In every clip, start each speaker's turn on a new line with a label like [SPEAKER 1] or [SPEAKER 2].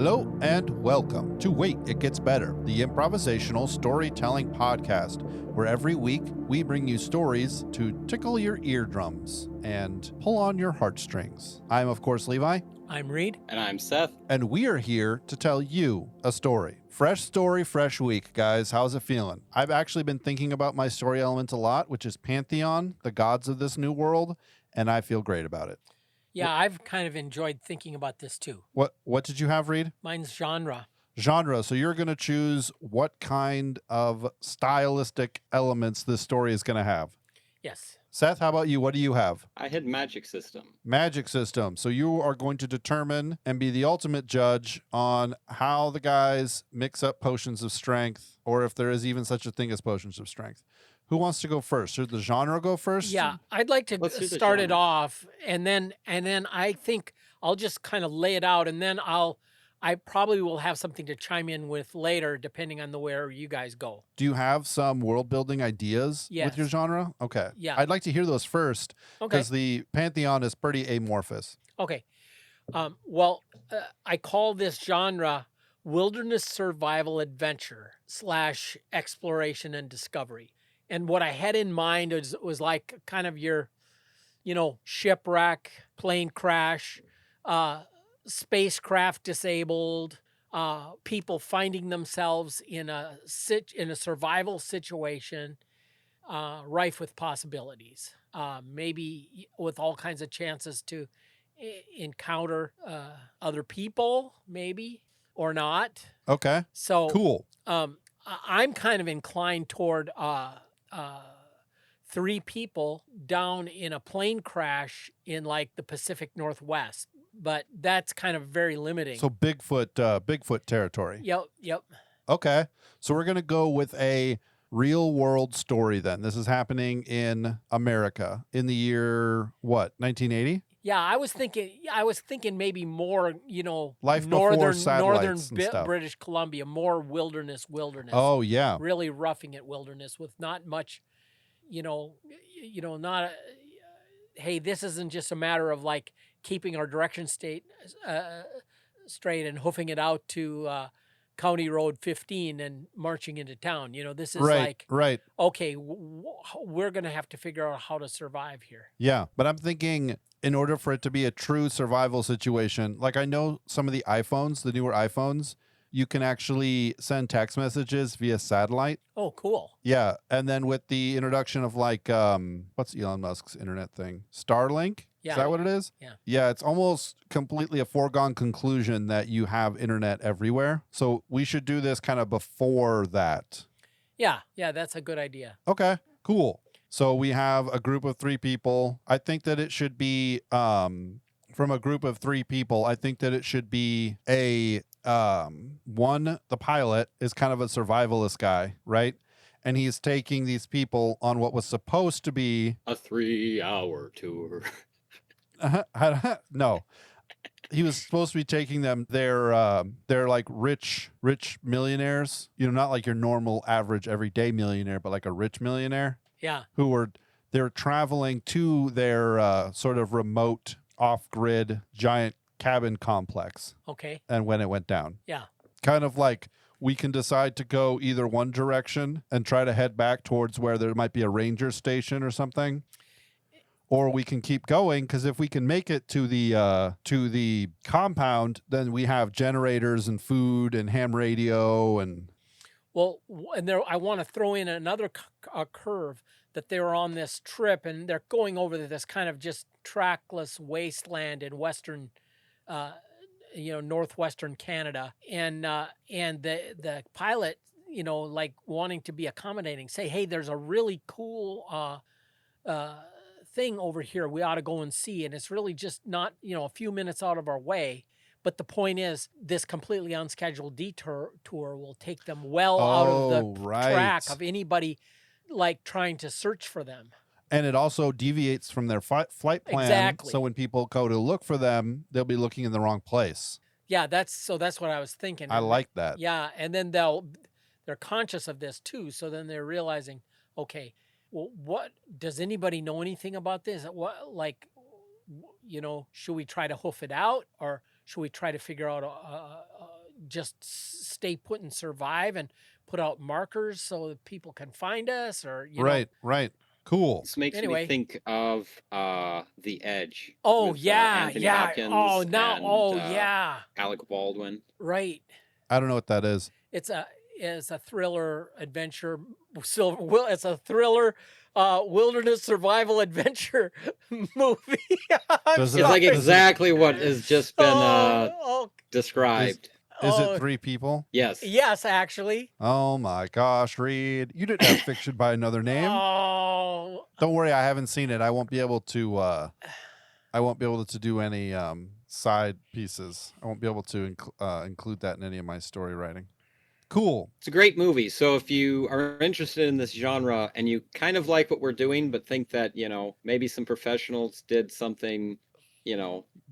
[SPEAKER 1] Hello and welcome to Wait, It Gets Better, the improvisational storytelling podcast, where every week we bring you stories to tickle your eardrums and pull on your heartstrings. I'm, of course, Levi.
[SPEAKER 2] I'm Reed.
[SPEAKER 3] And I'm Seth.
[SPEAKER 1] And we are here to tell you a story. Fresh story, fresh week, guys. How's it feeling? I've actually been thinking about my story element a lot, which is Pantheon, the gods of this new world, and I feel great about it.
[SPEAKER 2] Yeah, I've kind of enjoyed thinking about this too.
[SPEAKER 1] What did you have, Reed?
[SPEAKER 2] Mine's genre.
[SPEAKER 1] Genre. So you're going to choose what kind of stylistic elements this story is going to have.
[SPEAKER 2] Yes.
[SPEAKER 1] Seth, how about you? What do you have?
[SPEAKER 3] I had magic system.
[SPEAKER 1] Magic system. So you are going to determine and be the ultimate judge on how the guys mix up potions of strength, or if there is even such a thing as potions of strength. Who wants to go first? Should the genre go first?
[SPEAKER 2] Yeah, I'd like to start it off, and then I think I'll just kind of lay it out, and then I probably will have something to chime in with later, depending on where you guys go.
[SPEAKER 1] Do you have some world building ideas with your genre? Okay.
[SPEAKER 2] Yeah.
[SPEAKER 1] I'd like to hear those first, because the Pantheon is pretty amorphous.
[SPEAKER 2] Okay. I call this genre wilderness survival adventure / exploration and discovery. And what I had in mind was like kind of your, shipwreck, plane crash, spacecraft disabled, people finding themselves in a survival situation, rife with possibilities, maybe with all kinds of chances to encounter other people, maybe or not.
[SPEAKER 1] Okay.
[SPEAKER 2] So
[SPEAKER 1] cool.
[SPEAKER 2] I'm kind of inclined toward 3 people down in a plane crash in like the Pacific Northwest, but that's kind of very limiting.
[SPEAKER 1] So Bigfoot territory.
[SPEAKER 2] Yep.
[SPEAKER 1] Okay. So we're going to go with a real world story then. This is happening in America in the year, 1980?
[SPEAKER 2] Yeah, I was thinking maybe more,
[SPEAKER 1] Life before satellites and stuff.
[SPEAKER 2] British Columbia, more wilderness.
[SPEAKER 1] Oh, yeah.
[SPEAKER 2] Really roughing it wilderness with not much, not hey, this isn't just a matter of like keeping our direction straight and hoofing it out to County Road 15 and marching into town. This is
[SPEAKER 1] right.
[SPEAKER 2] Okay, we're going to have to figure out how to survive here.
[SPEAKER 1] Yeah, but I'm thinking in order for it to be a true survival situation, like I know some of the iPhones, the newer iPhones, you can actually send text messages via satellite.
[SPEAKER 2] Oh, cool.
[SPEAKER 1] Yeah, and then with the introduction of like, what's Elon Musk's internet thing? Starlink?
[SPEAKER 2] Yeah.
[SPEAKER 1] Is that what it is?
[SPEAKER 2] Yeah.
[SPEAKER 1] Yeah, it's almost completely a foregone conclusion that you have internet everywhere. So we should do this kind of before that.
[SPEAKER 2] Yeah, that's a good idea.
[SPEAKER 1] Okay, cool. So we have a group of 3 people. I think that it should be, from a group of 3 people, I think that it should be the pilot is kind of a survivalist guy, right? And he's taking these people on what was supposed to be
[SPEAKER 3] a 3-hour tour.
[SPEAKER 1] No, he was supposed to be taking them. They're like rich millionaires. Not like your normal average everyday millionaire, but like a rich millionaire.
[SPEAKER 2] Yeah.
[SPEAKER 1] They're traveling to their sort of remote, off-grid, giant cabin complex.
[SPEAKER 2] Okay.
[SPEAKER 1] And when it went down.
[SPEAKER 2] Yeah.
[SPEAKER 1] Kind of like we can decide to go either one direction and try to head back towards where there might be a ranger station or something. Or we can keep going, because if we can make it to the compound, then we have generators and food and ham radio and...
[SPEAKER 2] Well, and there I want to throw in another curve that they were on this trip, and they're going over this kind of just trackless wasteland in western, northwestern Canada, and the pilot, like wanting to be accommodating, say, hey, there's a really cool thing over here we ought to go and see, and it's really just not a few minutes out of our way. But the point is, this completely unscheduled detour will take them well out of the track of anybody like trying to search for them.
[SPEAKER 1] And it also deviates from their flight plan.
[SPEAKER 2] Exactly.
[SPEAKER 1] So when people go to look for them, they'll be looking in the wrong place.
[SPEAKER 2] Yeah, that's what I was thinking.
[SPEAKER 1] I like that.
[SPEAKER 2] Yeah, and then they're conscious of this too. So then they're realizing, okay, well, what does anybody know anything about this? What, like, should we try to hoof it out, or should we try to figure out just stay put and survive and put out markers so that people can find us, or
[SPEAKER 1] Right. Cool.
[SPEAKER 3] This makes
[SPEAKER 2] Anyway.
[SPEAKER 3] me think of The Edge.
[SPEAKER 2] Oh
[SPEAKER 3] with,
[SPEAKER 2] yeah,
[SPEAKER 3] Anthony
[SPEAKER 2] yeah.
[SPEAKER 3] Hopkins
[SPEAKER 2] Oh now,
[SPEAKER 3] and,
[SPEAKER 2] yeah.
[SPEAKER 3] Alec Baldwin.
[SPEAKER 2] Right.
[SPEAKER 1] I don't know what that is.
[SPEAKER 2] It's a thriller adventure. It's a thriller wilderness survival adventure movie. I'm
[SPEAKER 1] Does it-
[SPEAKER 3] It's like
[SPEAKER 2] sorry.
[SPEAKER 3] exactly what has just been described.
[SPEAKER 1] Is
[SPEAKER 2] Oh.
[SPEAKER 1] it 3 people?
[SPEAKER 3] Yes.
[SPEAKER 2] Yes, actually.
[SPEAKER 1] Oh my gosh, Reed. You didn't have Fiction by Another Name.
[SPEAKER 2] Oh,
[SPEAKER 1] Don't worry, I haven't seen it. I won't be able to do any side pieces. I won't be able to include that in any of my story writing. Cool.
[SPEAKER 3] It's a great movie. So if you are interested in this genre and you kind of like what we're doing, but think that, maybe some professionals did something,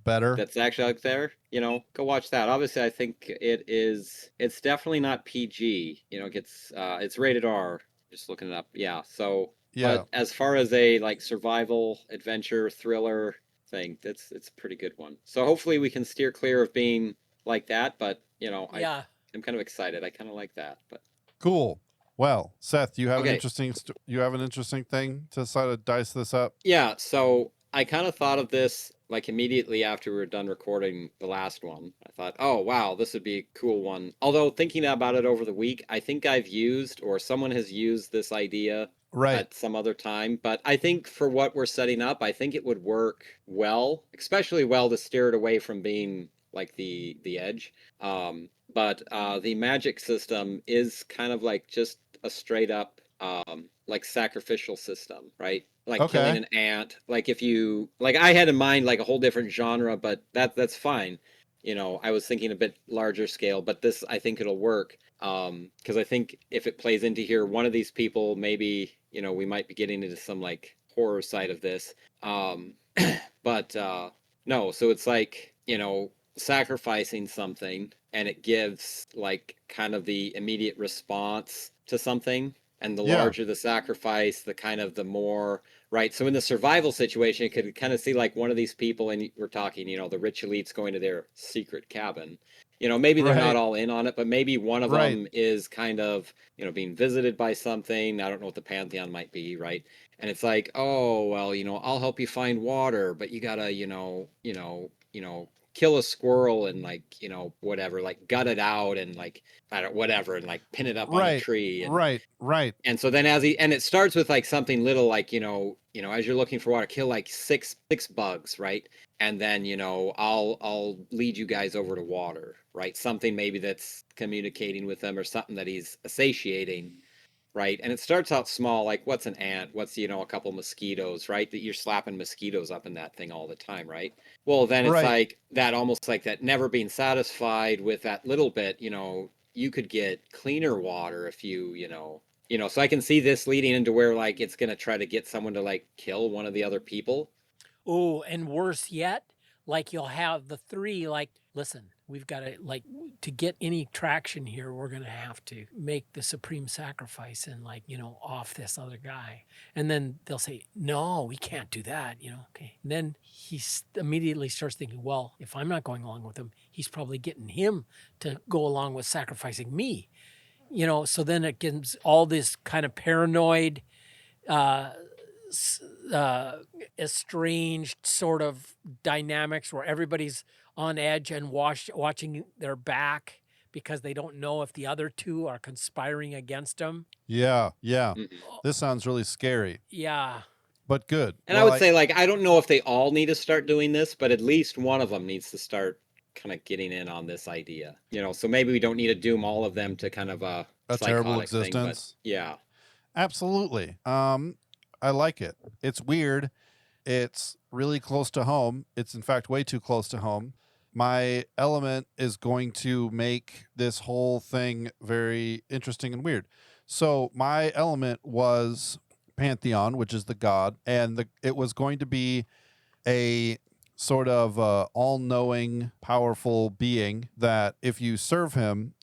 [SPEAKER 1] Better.
[SPEAKER 3] that's actually out there, go watch that. Obviously, I think it's definitely not PG. It's rated R. Just looking it up. Yeah. So,
[SPEAKER 1] Yeah.
[SPEAKER 3] but as far as a like survival adventure thriller thing, it's a pretty good one. So hopefully we can steer clear of being like that. But
[SPEAKER 2] yeah.
[SPEAKER 3] I'm kind of excited. I kind of like that. But
[SPEAKER 1] Cool. Well, Seth, you have
[SPEAKER 3] Okay.
[SPEAKER 1] an interesting thing to sort of dice this up.
[SPEAKER 3] yeah, so I kind of thought of this like immediately after we were done recording the last one. I thought, oh wow, this would be a cool one. Although thinking about it over the week, I think I've used or someone has used this idea
[SPEAKER 1] Right.
[SPEAKER 3] at some other time. But I think for what we're setting up, I think it would work well, especially well to steer it away from being like the edge. But the magic system is kind of like just a straight up like sacrificial system, right? Like
[SPEAKER 1] Okay.
[SPEAKER 3] killing an ant. Like if you like, I had in mind like a whole different genre, but that's fine. I was thinking a bit larger scale, but this I think it'll work. Because I think if it plays into here, one of these people maybe we might be getting into some like horror side of this. But no, so it's like sacrificing something, and it gives like kind of the immediate response to something. And the
[SPEAKER 1] Yeah.
[SPEAKER 3] larger the sacrifice, the more, right? So in the survival situation, you could kind of see like one of these people, and we're talking, the rich elites going to their secret cabin. Maybe they're
[SPEAKER 1] Right.
[SPEAKER 3] not all in on it, but maybe one of
[SPEAKER 1] Right.
[SPEAKER 3] them is kind of, being visited by something. I don't know what the Pantheon might be, right? And it's like, oh, well, I'll help you find water, but you gotta, kill a squirrel and like, whatever, like gut it out and like, I don't whatever, and like pin it up on a
[SPEAKER 1] Right.
[SPEAKER 3] tree. And,
[SPEAKER 1] Right.
[SPEAKER 3] and so then and it starts with like something little, like, as you're looking for water, kill like six bugs, right? And then, I'll lead you guys over to water, right? Something maybe that's communicating with them or something that he's satiating, right? And it starts out small, like what's an ant? What's, a couple mosquitoes, right? That you're slapping mosquitoes up in that thing all the time, right? Well, then it's
[SPEAKER 1] Right.
[SPEAKER 3] like that, almost like that never being satisfied with that little bit, you could get cleaner water if so I can see this leading into where like it's going to try to get someone to like kill one of the other people.
[SPEAKER 2] Oh, and worse yet, like you'll have the three like, listen, we've got to like to get any traction here, we're going to have to make the supreme sacrifice and like, off this other guy. And then they'll say, no, we can't do that, okay. And then he immediately starts thinking, well, if I'm not going along with him, he's probably getting him to go along with sacrificing me. So then it gives all this kind of paranoid, estranged sort of dynamics where everybody's on edge and watching their back because they don't know if the other two are conspiring against them.
[SPEAKER 1] Yeah.
[SPEAKER 3] Mhm.
[SPEAKER 1] This sounds really scary,
[SPEAKER 2] Yeah.
[SPEAKER 1] but good.
[SPEAKER 3] And I would say, like, I don't know if they all need to start doing this, but at least one of them needs to start kind of getting in on this idea. So maybe we don't need to doom all of them to kind of a
[SPEAKER 1] terrible
[SPEAKER 3] psychotic thing, but
[SPEAKER 1] existence.
[SPEAKER 3] yeah.
[SPEAKER 1] Absolutely. I like it. It's weird. It's really close to home. It's in fact way too close to home. My element is going to make this whole thing very interesting and weird. So my element was Pantheon, which is the god, and it was going to be a sort of all-knowing, powerful being that if you serve him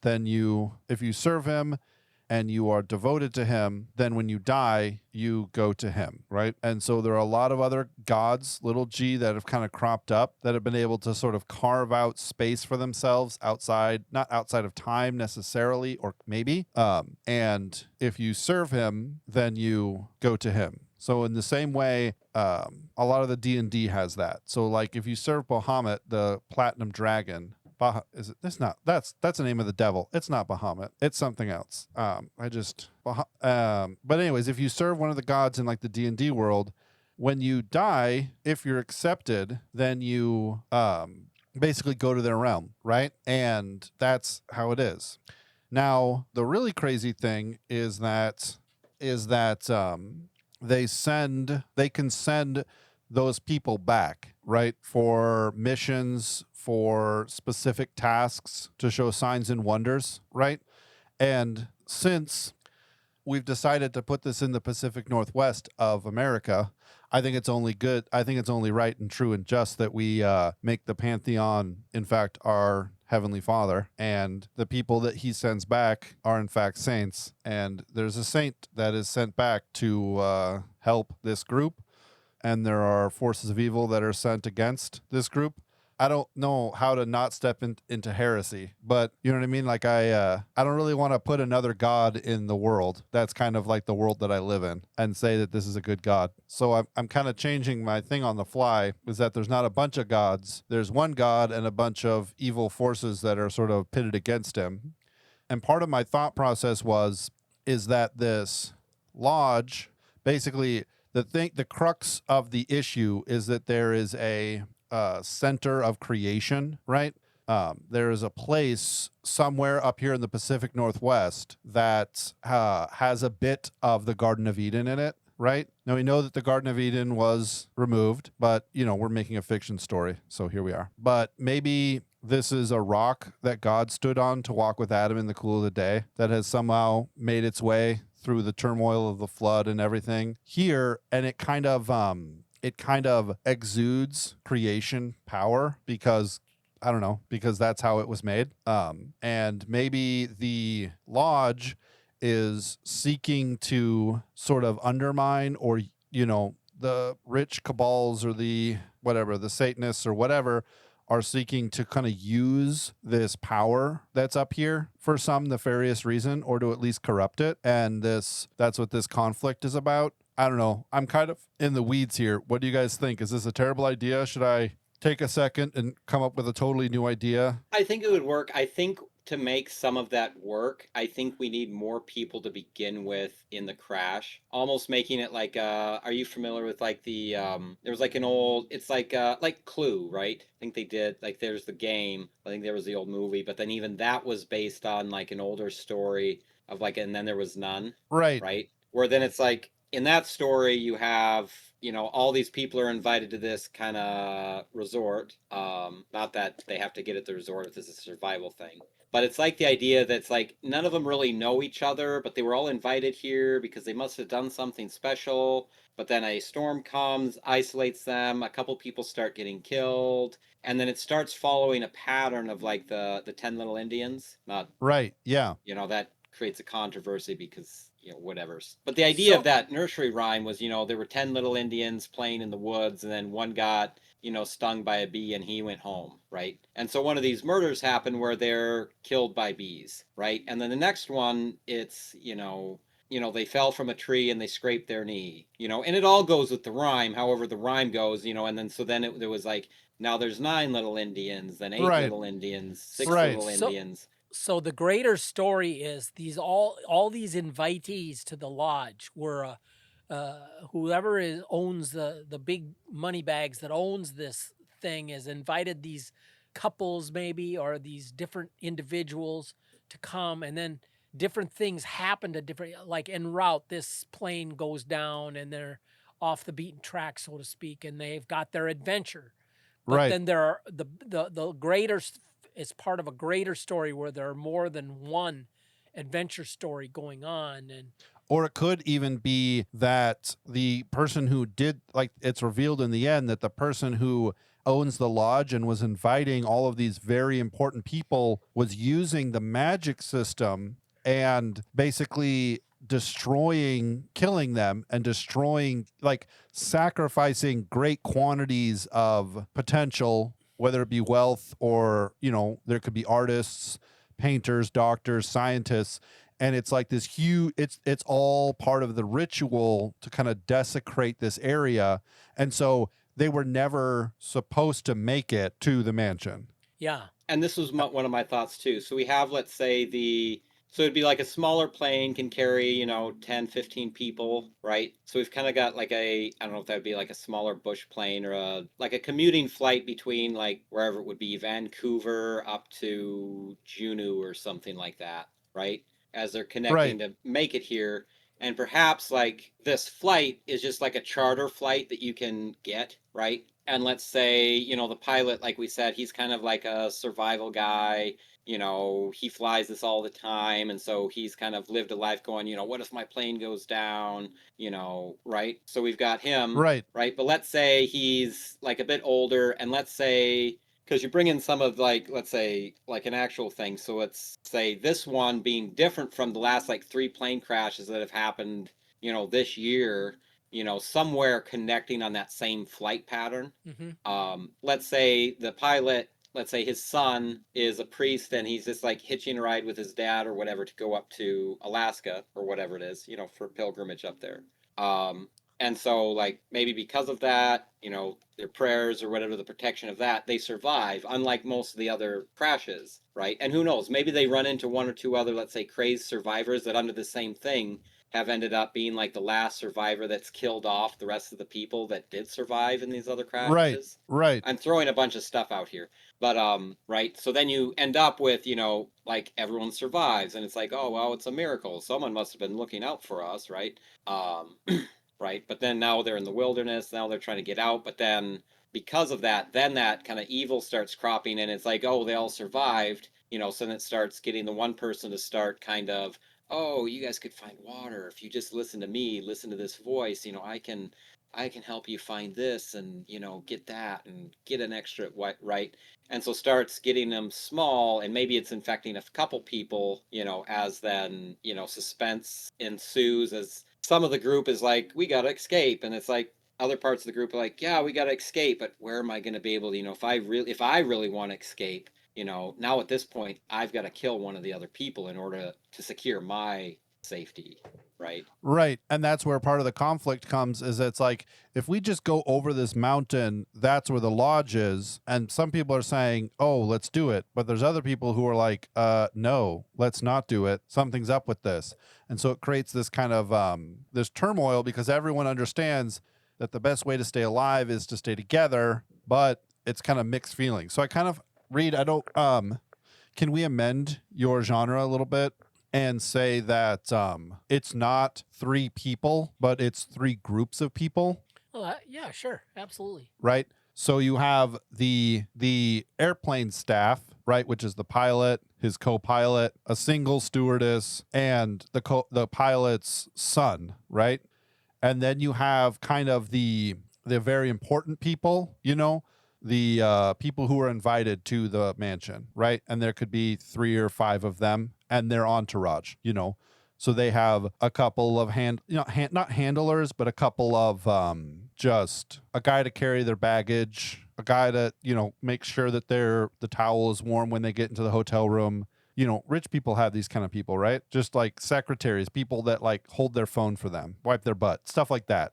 [SPEAKER 1] and you are devoted to him, then when you die, you go to him, right? And so there are a lot of other gods, little g, that have kind of cropped up that have been able to sort of carve out space for themselves outside, not outside of time necessarily, or maybe. And if you serve him, then you go to him. So in the same way, a lot of the D&D has that. So like if you serve Bahamut, the platinum dragon, is it? It's not. That's the name of the devil. It's not Bahamut. It's something else. But anyways, if you serve one of the gods in like the D&D world, when you die, if you're accepted, then you basically go to their realm, right? And that's how it is. Now, the really crazy thing is that they can send those people back, right? For missions, for specific tasks to show signs and wonders, right? And since we've decided to put this in the Pacific Northwest of America, I think it's only good. I think it's only right and true and just that we make the Pantheon, in fact, our Heavenly Father, and the people that he sends back are, in fact, saints. And there's a saint that is sent back to help this group, and there are forces of evil that are sent against this group. I don't know how to not step into heresy, but you know what I mean? Like I don't really want to put another God in the world. That's kind of like the world that I live in, and say that this is a good God. So I'm kind of changing my thing on the fly, is that there's not a bunch of gods. There's one God and a bunch of evil forces that are sort of pitted against him. And part of my thought process is that this lodge, basically the crux of the issue is that there is a center of creation, right? There is a place somewhere up here in the Pacific Northwest that has a bit of the Garden of Eden in it, right? Now, we know that the Garden of Eden was removed, but, you know, we're making a fiction story, so here we are. But maybe this is a rock that God stood on to walk with Adam in the cool of the day that has somehow made its way through the turmoil of the flood and everything here, and it kind of exudes creation power because, I don't know, because that's how it was made. And maybe the lodge is seeking to sort of undermine, or, you know, the rich cabals or the Satanists or whatever are seeking to kind of use this power that's up here for some nefarious reason, or to at least corrupt it. And that's what this conflict is about. I don't know. I'm kind of in the weeds here. What do you guys think? Is this a terrible idea? Should I take a second and come up with a totally new idea?
[SPEAKER 3] I think it would work. I think to make some of that work, I think we need more people to begin with in the crash. Almost making it like, are you familiar with like the, there was like an old, it's like Clue, right? I think they did, like there's the game. I think there was the old movie, but then even that was based on like an older story of like, and then there was none.
[SPEAKER 1] Right.
[SPEAKER 3] Right? Where then it's like, in that story, you have, you know, all these people are invited to this kind of resort. Not that they have to get at the resort if this is a survival thing. But it's like the idea that it's like none of them really know each other, but they were all invited here because they must have done something special. But then a storm comes, isolates them, a couple people start getting killed, and then it starts following a pattern of like the 10 Little Indians. Not
[SPEAKER 1] right, yeah.
[SPEAKER 3] You know, that creates a controversy because, you know, whatever. But the idea of that nursery rhyme was, you know, there were 10 little Indians playing in the woods, and then one got, you know, stung by a bee and he went home, right? And so one of these murders happened where they're killed by bees, right? And then the next one, it's, you know, they fell from a tree and they scraped their knee, you know, and it all goes with the rhyme, however the rhyme goes, you know, and then so then there was like, now there's 9 little Indians, then 8 little Indians, 6 little Indians.
[SPEAKER 2] So the greater story is all these invitees to the lodge were whoever owns the big money bags that owns this thing has invited these couples maybe, or these different individuals to come, and then different things happen to different, like en route, this plane goes down and they're off the beaten track, so to speak, and they've got their adventure. But then there are the greater, it's part of a greater story where there are more than one adventure story going on. And
[SPEAKER 1] or it could even be that the person who did, like, it's revealed in the end that the person who owns the lodge and was inviting all of these very important people was using the magic system and basically killing them and destroying, like sacrificing great quantities of potential, whether it be wealth or, there could be artists, painters, doctors, scientists. And it's like this huge, it's all part of the ritual to kind of desecrate this area. And so they were never supposed to make it to the mansion.
[SPEAKER 2] Yeah.
[SPEAKER 3] And this was one of my thoughts too. So we have, let's say so it'd be like a smaller plane can carry, 10, 15 people, right? So we've kind of got like I don't know if that would be like a smaller bush plane or like a commuting flight between like wherever it would be, Vancouver up to Juneau or something like that, right? As they're connecting to make it here. And perhaps like this flight is just like a charter flight that you can get, right? And let's say, the pilot, like we said, he's kind of like a survival guy. He flies this all the time. And so he's kind of lived a life going, what if my plane goes down, right? So we've got him.
[SPEAKER 1] Right.
[SPEAKER 3] Right. But let's say he's like a bit older. And let's say, because you bring in some of like, let's say like an actual thing. So let's say this one being different from the last like 3 plane crashes that have happened, this year, somewhere connecting on that same flight pattern.
[SPEAKER 2] Mm-hmm.
[SPEAKER 3] Let's say the pilot, let's say his son is a priest and he's just like hitching a ride with his dad or whatever to go up to Alaska or whatever it is, for pilgrimage up there. And so like maybe because of that, their prayers or whatever, the protection of that, they survive, unlike most of the other crashes, right? And who knows, maybe they run into 1 or 2 other, let's say, crazed survivors that under the same thing have ended up being like the last survivor that's killed off the rest of the people that did survive in these other crashes.
[SPEAKER 1] Right.
[SPEAKER 3] I'm throwing a bunch of stuff out here. But, right. So then you end up with, like everyone survives and it's like, oh, well, it's a miracle. Someone must have been looking out for us, right? Right. But then now they're in the wilderness. Now they're trying to get out. But then because of that, then that kind of evil starts cropping and it's like, oh, they all survived, so then it starts getting the one person to start kind of, oh, you guys could find water if you just listen to me, listen to this voice, I can help you find this and, get that and get an extra, right? And so starts getting them small and maybe it's infecting a couple people, as then, suspense ensues as some of the group is like, we got to escape. And it's like other parts of the group are like, yeah, we got to escape, but where am I going to be able to, if I really want to escape, now at this point, I've got to kill one of the other people in order to secure my safety, right?
[SPEAKER 1] Right. And that's where part of the conflict comes is it's like, if we just go over this mountain, that's where the lodge is. And some people are saying, oh, let's do it. But there's other people who are like, no, let's not do it. Something's up with this. And so it creates this kind of this turmoil because everyone understands that the best way to stay alive is to stay together, but it's kind of mixed feelings. So I kind of Reed, can we amend your genre a little bit and say that it's not 3 people, but it's 3 groups of people?
[SPEAKER 2] Oh, yeah, sure. Absolutely.
[SPEAKER 1] Right. So you have the airplane staff, right, which is the pilot, his co-pilot, a single stewardess, and the pilot's son, right? And then you have kind of the very important people, the people who are invited to the mansion, right? And there could be 3 or 5 of them and their entourage, So they have a couple of not handlers, but a couple of just a guy to carry their baggage, a guy to, make sure that the towel is warm when they get into the hotel room. Rich people have these kind of people, right? Just like secretaries, people that like hold their phone for them, wipe their butt, stuff like that,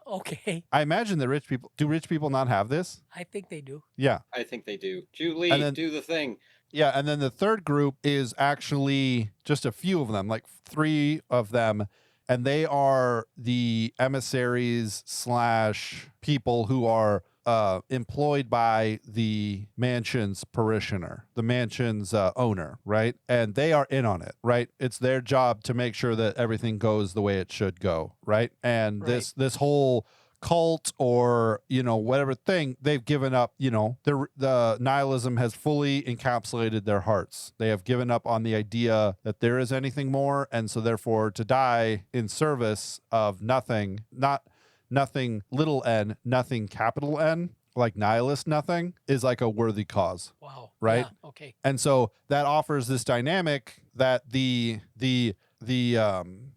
[SPEAKER 2] Okay.
[SPEAKER 1] I imagine that do rich people not have this?
[SPEAKER 2] I think they do.
[SPEAKER 1] Yeah.
[SPEAKER 3] I think they do. Julie, do the thing.
[SPEAKER 1] Yeah. And then the third group is actually just a few of them, like 3 of them. And they are the emissaries / people who are employed by the mansion's parishioner, the mansion's owner, right? And they are in on it, right? It's their job to make sure that everything goes the way it should go, right? And
[SPEAKER 2] Right.
[SPEAKER 1] this whole cult or whatever thing, they've given up. The nihilism has fully encapsulated their hearts. They have given up on the idea that there is anything more, and so therefore to die in service of nothing, not nothing little n, nothing capital N, like nihilist nothing is like a worthy cause.
[SPEAKER 2] Wow.
[SPEAKER 1] Right?
[SPEAKER 2] Yeah, okay.
[SPEAKER 1] And so that offers this dynamic that the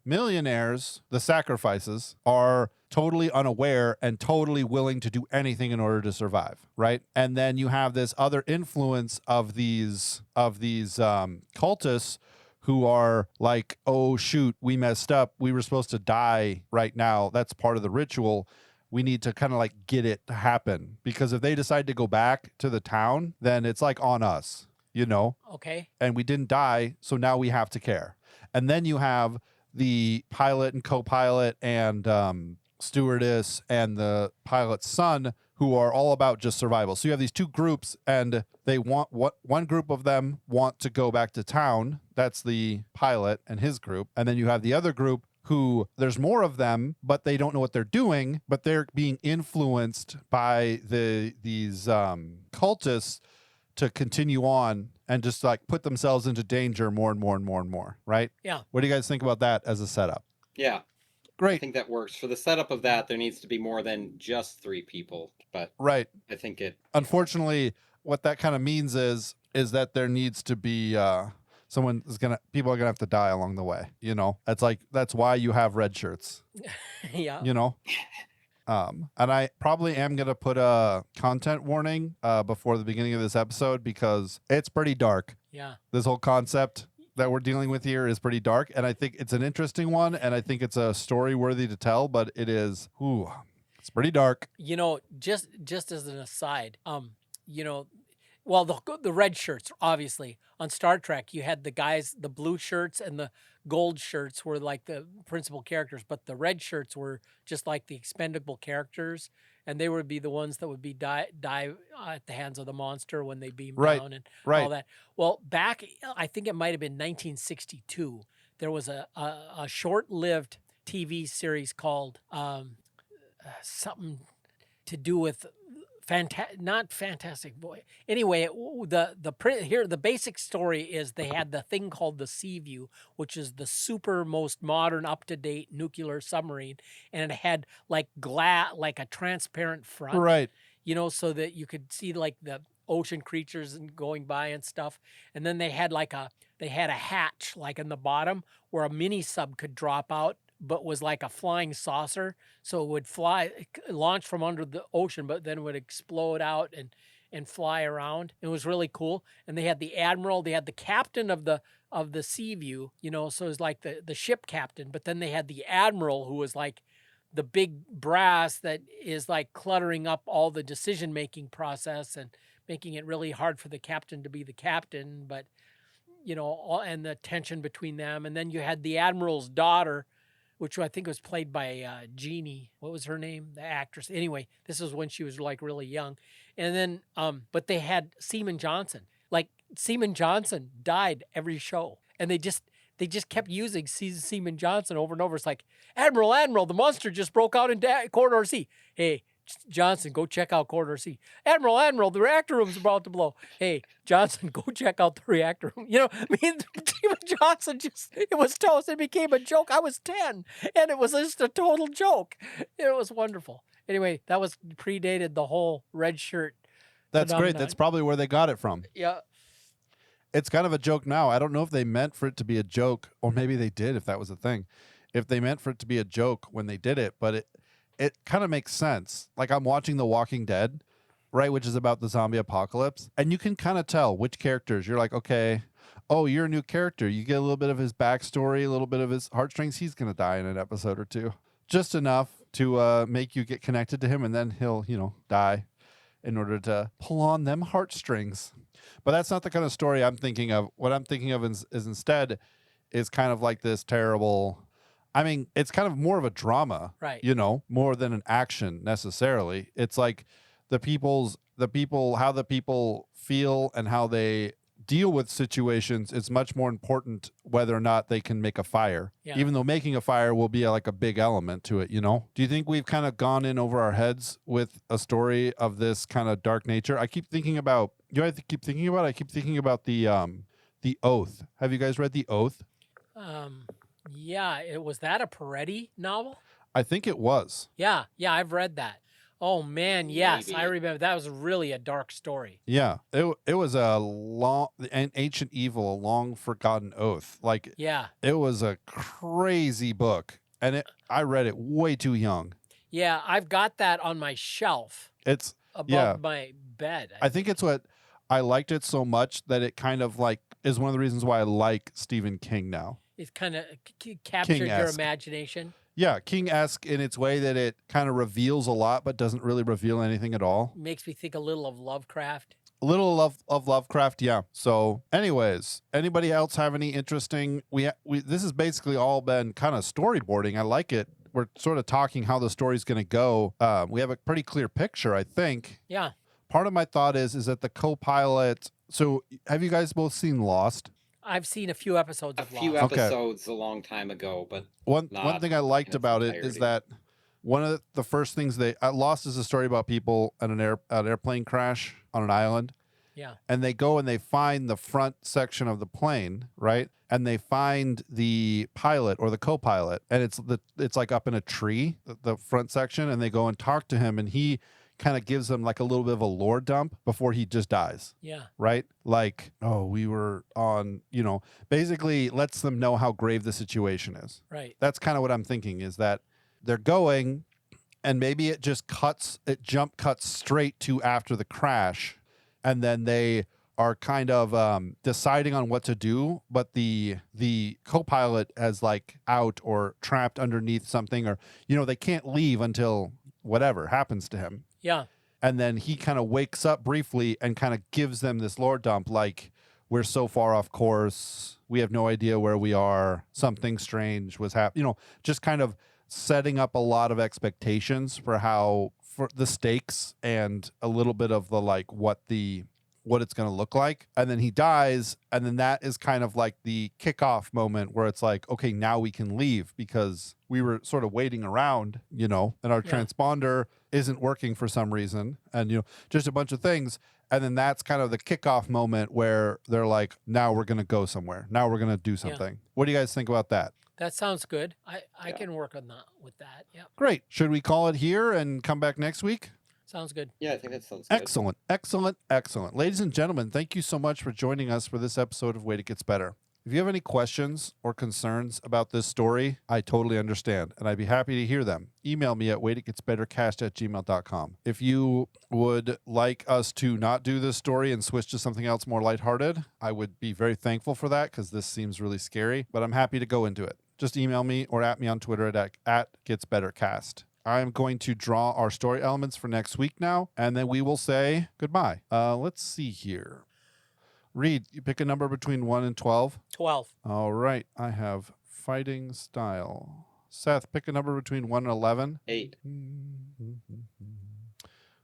[SPEAKER 1] millionaires, the sacrifices, are totally unaware and totally willing to do anything in order to survive, right? And then you have this other influence of these cultists who are like, oh shoot, we messed up. We were supposed to die right now. That's part of the ritual. We need to kind of like get it to happen, because if they decide to go back to the town, then it's like on us, you know?
[SPEAKER 2] Okay.
[SPEAKER 1] And we didn't die, so now we have to care. And then you have the pilot and co-pilot and stewardess and the pilot's son, who are all about just survival. So you have these two groups, and they want one group of them want to go back to town. That's the pilot and his group. And then you have the other group who there's more of them, but they don't know what they're doing, but they're being influenced by these cultists to continue on and just like put themselves into danger more and more and more and more, right?
[SPEAKER 2] Yeah.
[SPEAKER 1] What do you guys think about that as a setup?
[SPEAKER 3] Yeah. I
[SPEAKER 1] Great.
[SPEAKER 3] think that works. For the setup of that, there needs to be more than just 3 people. But
[SPEAKER 1] Right.
[SPEAKER 3] I think it...
[SPEAKER 1] Unfortunately, what that kind of means is that there needs to be people are gonna have to die along the way. You know, that's why you have red shirts.
[SPEAKER 2] Yeah.
[SPEAKER 1] You know. And I probably am going to put a content warning before the beginning of this episode, because it's pretty dark.
[SPEAKER 2] Yeah.
[SPEAKER 1] This whole concept that we're dealing with here is pretty dark, and I think it's an interesting one, and I think it's a story worthy to tell, but it's pretty dark.
[SPEAKER 2] You know, just as an aside, you know, well, the red shirts, obviously. On Star Trek, you had the guys, the blue shirts and the gold shirts were like the principal characters, but the red shirts were just like the expendable characters, and they would be the ones that would be die at the hands of the monster when they beam down and all that. Well, back, I think it might have been 1962, there was a short-lived TV series called something to do with not Fantastic Boy. Anyway, the basic story is they had the thing called the Seaview, which is the super most modern, up-to-date nuclear submarine, and it had like like a transparent front,
[SPEAKER 1] Right?
[SPEAKER 2] You know, so that you could see like the ocean creatures and going by and stuff. And then they had a hatch like in the bottom where a mini sub could drop out, but was like a flying saucer. So it would launch from under the ocean, but then would explode out and fly around. It was really cool. And they had the admiral, they had the captain of the Seaview, you know, so it was like the ship captain, but then they had the admiral, who was like the big brass that is like cluttering up all the decision-making process and making it really hard for the captain to be the captain, but, you know, and the tension between them. And then you had the admiral's daughter, which I think was played by Jeannie. What was her name? The actress. Anyway, this was when she was like really young. And then, but they had Seaman Johnson. Like Seaman Johnson died every show, and they just kept using Seaman Johnson over and over. It's like, Admiral, the monster just broke out in Corridor C. Hey, Johnson, go check out Corridor C. Admiral, the reactor room's about to blow. Hey, Johnson, go check out the reactor room. You know, I mean, Steven Johnson it was toast. It became a joke. I was 10, and it was just a total joke. It was wonderful. Anyway, that was predated the whole red shirt.
[SPEAKER 1] That's
[SPEAKER 2] phenomenon.
[SPEAKER 1] great. That's probably where they got it from.
[SPEAKER 2] Yeah.
[SPEAKER 1] It's kind of a joke now. I don't know if they meant for it to be a joke, or maybe they did, if that was a thing. If they meant for it to be a joke when they did it, but it kind of makes sense. Like, I'm watching The Walking Dead, right, which is about the zombie apocalypse, and you can kind of tell which characters you're like, okay, oh, you're a new character. You get a little bit of his backstory, a little bit of his heartstrings. He's going to die in an episode or two. Just enough to make you get connected to him, and then he'll, die in order to pull on them heartstrings. But that's not the kind of story I'm thinking of. What I'm thinking of is instead is kind of like this terrible... I mean, it's kind of more of a drama,
[SPEAKER 2] right?
[SPEAKER 1] More than an action necessarily. It's like how the people feel and how they deal with situations is much more important whether or not they can make a fire.
[SPEAKER 2] Yeah.
[SPEAKER 1] Even though making a fire will be like a big element to it, Do you think we've kind of gone in over our heads with a story of this kind of dark nature? I keep thinking about, I keep thinking about the Oath. Have you guys read The Oath?
[SPEAKER 2] Yeah, was that a Peretti novel?
[SPEAKER 1] I think it was.
[SPEAKER 2] Yeah, I've read that. Oh man, yes, I
[SPEAKER 3] Maybe.
[SPEAKER 2] remember that was really a dark story.
[SPEAKER 1] Yeah, it was an ancient evil, a long forgotten oath. Like
[SPEAKER 2] Yeah,
[SPEAKER 1] it was a crazy book, and I read it way too young.
[SPEAKER 2] yeah, I've got that on my shelf
[SPEAKER 1] It's
[SPEAKER 2] above
[SPEAKER 1] yeah,
[SPEAKER 2] my bed.
[SPEAKER 1] I think it's what I liked it so much that it kind of like is one of the reasons why I like Stephen King now.
[SPEAKER 2] It kind of captured your
[SPEAKER 1] King-esque.
[SPEAKER 2] imagination.
[SPEAKER 1] Yeah, King-esque in its way that it kind of reveals a lot, but doesn't really reveal anything at all.
[SPEAKER 2] Makes me think a little of Lovecraft.
[SPEAKER 1] A little of Lovecraft, yeah. So, anyways, anybody else have any interesting? We this has basically all been kind of storyboarding. I like it. We're sort of talking how the story's going to go. We have a pretty clear picture, I think.
[SPEAKER 2] Yeah,
[SPEAKER 1] Part of my thought is that the co-pilot. So, have you guys both seen Lost?
[SPEAKER 2] I've seen a few episodes
[SPEAKER 3] A
[SPEAKER 2] of
[SPEAKER 3] few
[SPEAKER 2] Lost.
[SPEAKER 1] Okay.
[SPEAKER 3] episodes a long time ago, but
[SPEAKER 1] One
[SPEAKER 3] Not
[SPEAKER 1] thing I liked
[SPEAKER 3] its
[SPEAKER 1] about it is
[SPEAKER 3] entirety.
[SPEAKER 1] that one of the first things Lost is a story about people at an airplane crash on an island.
[SPEAKER 2] Yeah,
[SPEAKER 1] And they go and they find the front section of the plane, right? And they find the pilot or the co-pilot, and it's like up in a tree, the front section, and they go and talk to him, and he kind of gives them like a little bit of a lore dump before he just dies,
[SPEAKER 2] yeah,
[SPEAKER 1] right? Like, oh, we were on, basically lets them know how grave the situation is.
[SPEAKER 2] right.
[SPEAKER 1] That's kind of what I'm thinking, is that they're going, and maybe it jump cuts straight to after the crash, and then they are kind of deciding on what to do, but the co-pilot has like out or trapped underneath something, or they can't leave until whatever happens to him.
[SPEAKER 2] Yeah,
[SPEAKER 1] And then he kind of wakes up briefly and kind of gives them this lore dump, like, we're so far off course, we have no idea where we are, something strange was happening, just kind of setting up a lot of expectations for the stakes and a little bit of the like what it's going to look like. And then he dies, and then that is kind of like the kickoff moment where it's like, okay, now we can leave because we were sort of waiting around, and our
[SPEAKER 2] Yeah.
[SPEAKER 1] transponder isn't working for some reason, and just a bunch of things. And then that's kind of the kickoff moment where they're like, now we're going to go somewhere, now we're going to do something. What do you guys think about that?
[SPEAKER 2] that sounds good. I
[SPEAKER 3] Yeah.
[SPEAKER 2] can work on that with that. Yeah,
[SPEAKER 1] Great. Should we call it here and come back next week?
[SPEAKER 2] sounds good.
[SPEAKER 3] yeah, I think that sounds good.
[SPEAKER 1] Excellent, excellent, excellent. Ladies and gentlemen, thank you so much for joining us for this episode of Wait, It Gets Better. If you have any questions or concerns about this story, I totally understand, and I'd be happy to hear them. Email me at waititgetsbettercast@gmail.com. If you would like us to not do this story and switch to something else more lighthearted, I would be very thankful for that, because this seems really scary, but I'm happy to go into it. Just email me or at me on Twitter at GetsBetterCast. I'm going to draw our story elements for next week now, and then we will say goodbye. Let's see here. Reed, you pick a number between 1 and 12.
[SPEAKER 2] 12.
[SPEAKER 1] All right. I have fighting style. Seth, pick a number between 1 and 11.
[SPEAKER 3] 8.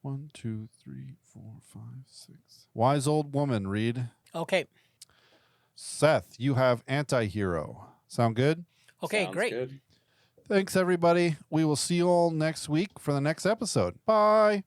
[SPEAKER 1] 1, 2, 3, 4, 5, 6. Wise old woman, Reed.
[SPEAKER 2] Okay.
[SPEAKER 1] Seth, you have anti-hero. Sound good?
[SPEAKER 2] Okay,
[SPEAKER 3] Sounds
[SPEAKER 2] great.
[SPEAKER 3] good.
[SPEAKER 1] Thanks, everybody. We will see you all next week for the next episode. Bye.